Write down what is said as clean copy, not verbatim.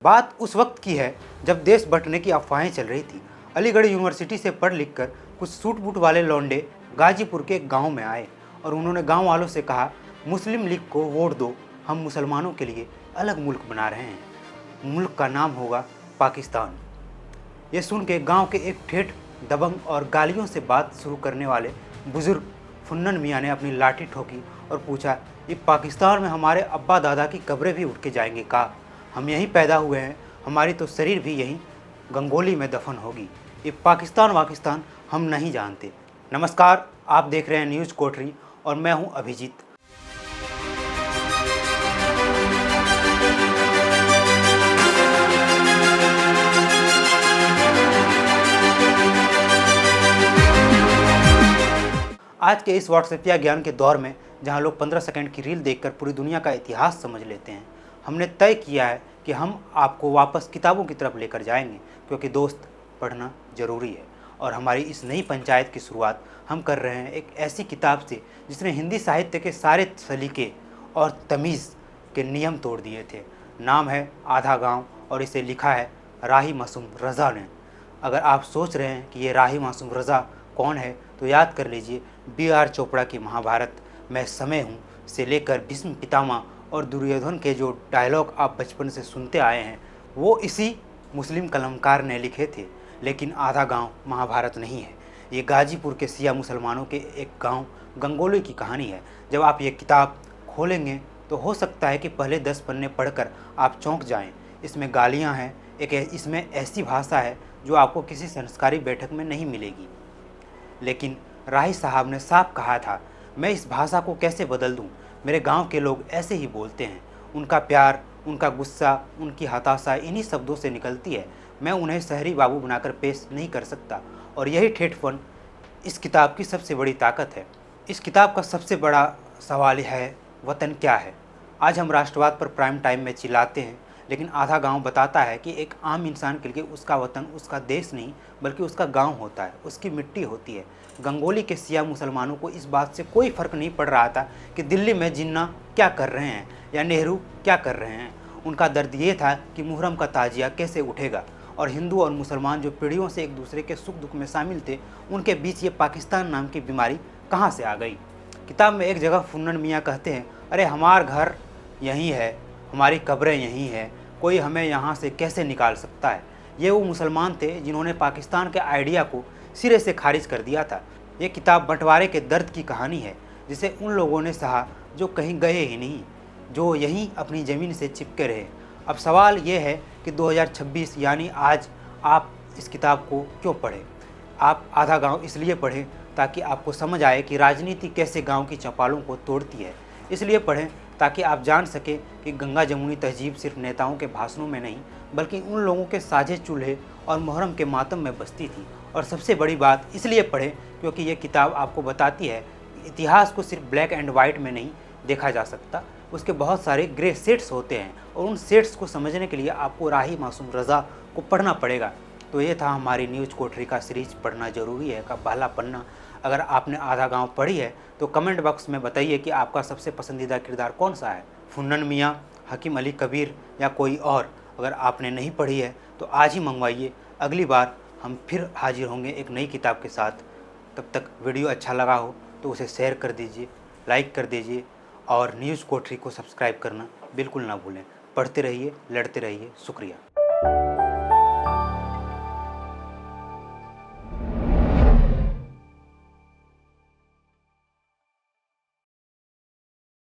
बात उस वक्त की है जब देश बंटने की अफवाहें चल रही थी। अलीगढ़ यूनिवर्सिटी से पढ़ लिख कर कुछ सूट बूट वाले लौंडे गाजीपुर के एक गांव में आए और उन्होंने गांव वालों से कहा, मुस्लिम लीग को वोट दो, हम मुसलमानों के लिए अलग मुल्क बना रहे हैं, मुल्क का नाम होगा पाकिस्तान। ये सुन के गाँव के एक ठेठ दबंग और गालियों से बात शुरू करने वाले बुजुर्ग फुन्नन मियाँ ने अपनी लाठी ठोकी और पूछा, ये पाकिस्तान में हमारे अब्बा दादा की कब्रें भी उठ के जाएंगे का? हम यहीं पैदा हुए हैं, हमारी तो शरीर भी यहीं गंगोली में दफन होगी। ये पाकिस्तान वाकिस्तान हम नहीं जानते। नमस्कार, आप देख रहे हैं न्यूज़ कोठरी और मैं हूं अभिजीत। आज के इस व्हाट्सएपिया ज्ञान के दौर में जहां लोग 15 सेकंड की रील देखकर पूरी दुनिया का इतिहास समझ लेते हैं, हमने तय किया है कि हम आपको वापस किताबों की तरफ लेकर जाएंगे, क्योंकि दोस्त पढ़ना ज़रूरी है। और हमारी इस नई पंचायत की शुरुआत हम कर रहे हैं एक ऐसी किताब से जिसने हिंदी साहित्य के सारे सलीके और तमीज़ के नियम तोड़ दिए थे। नाम है आधा गाँव और इसे लिखा है राही मासूम रज़ा ने। अगर आप सोच रहे हैं कि ये राही मासूम रज़ा कौन है, तो याद कर लीजिए B.R. चोपड़ा की महाभारत मैं समय हूँ से लेकर भीष्म पितामह और दुर्योधन के जो डायलॉग आप बचपन से सुनते आए हैं, वो इसी मुस्लिम कलमकार ने लिखे थे। लेकिन आधा गांव महाभारत नहीं है, ये गाजीपुर के सिया मुसलमानों के एक गांव गंगोली की कहानी है। जब आप ये किताब खोलेंगे तो हो सकता है कि पहले 10 पन्ने पढ़कर आप चौंक जाएं। इसमें गालियां हैं, इसमें ऐसी भाषा है जो आपको किसी संस्कारी बैठक में नहीं मिलेगी। लेकिन राही साहब ने साफ कहा था, मैं इस भाषा को कैसे बदल दूं? मेरे गांव के लोग ऐसे ही बोलते हैं। उनका प्यार, उनका गुस्सा, उनकी हताशा इन्हीं शब्दों से निकलती है। मैं उन्हें शहरी बाबू बनाकर पेश नहीं कर सकता। और यही ठेठपन इस किताब की सबसे बड़ी ताकत है। इस किताब का सबसे बड़ा सवाल है, वतन क्या है? आज हम राष्ट्रवाद पर प्राइम टाइम में चिल्लाते हैं, लेकिन आधा गांव बताता है कि एक आम इंसान के लिए उसका वतन उसका देश नहीं बल्कि उसका गांव होता है, उसकी मिट्टी होती है। गंगोली के सिया मुसलमानों को इस बात से कोई फ़र्क नहीं पड़ रहा था कि दिल्ली में जिन्ना क्या कर रहे हैं या नेहरू क्या कर रहे हैं। उनका दर्द ये था कि मुहर्रम का ताजिया कैसे उठेगा, और हिंदू और मुसलमान जो पीढ़ियों से एक दूसरे के सुख दुख में शामिल थे, उनके बीच ये पाकिस्तान नाम की बीमारी कहाँ से आ गई। किताब में एक जगह फुन्नन मियाँ कहते हैं, अरे हमारा घर यहीं है, हमारी कब्रें यहीं हैं, कोई हमें यहाँ से कैसे निकाल सकता है। ये वो मुसलमान थे जिन्होंने पाकिस्तान के आइडिया को सिरे से खारिज कर दिया था। ये किताब बंटवारे के दर्द की कहानी है, जिसे उन लोगों ने सहा जो कहीं गए ही नहीं, जो यहीं अपनी ज़मीन से चिपके रहे। अब सवाल ये है कि 2026 यानी आज आप इस किताब को क्यों पढ़ें? आप आधा गांव इसलिए पढ़ें ताकि आपको समझ आए कि राजनीति कैसे गांव की चौपालों को तोड़ती है। इसलिए पढ़ें ताकि आप जान सकें कि गंगा जमुनी तहजीब सिर्फ नेताओं के भाषणों में नहीं बल्कि उन लोगों के साझे चूल्हे और मुहर्रम के मातम में बसती थी। और सबसे बड़ी बात इसलिए पढ़ें क्योंकि ये किताब आपको बताती है कि इतिहास को सिर्फ ब्लैक एंड वाइट में नहीं देखा जा सकता, उसके बहुत सारे ग्रे सेट्स होते हैं और उन सेट्स को समझने के लिए आपको राही मासूम रज़ा को पढ़ना पड़ेगा। तो ये था हमारी न्यूज़ कोठरी का सीरीज पढ़ना ज़रूरी है का पहला पन्ना। अगर आपने आधा गांव पढ़ी है तो कमेंट बॉक्स में बताइए कि आपका सबसे पसंदीदा किरदार कौन सा है, फुन्नन मियाँ, हकीम अली कबीर या कोई और। अगर आपने नहीं पढ़ी है तो आज ही मंगवाइए। अगली बार हम फिर हाजिर होंगे एक नई किताब के साथ। तब तक वीडियो अच्छा लगा हो तो उसे शेयर कर दीजिए, लाइक कर दीजिए और न्यूज़ कोठरी को सब्सक्राइब करना बिल्कुल ना भूलें। पढ़ते रहिए, लड़ते रहिए। शुक्रिया।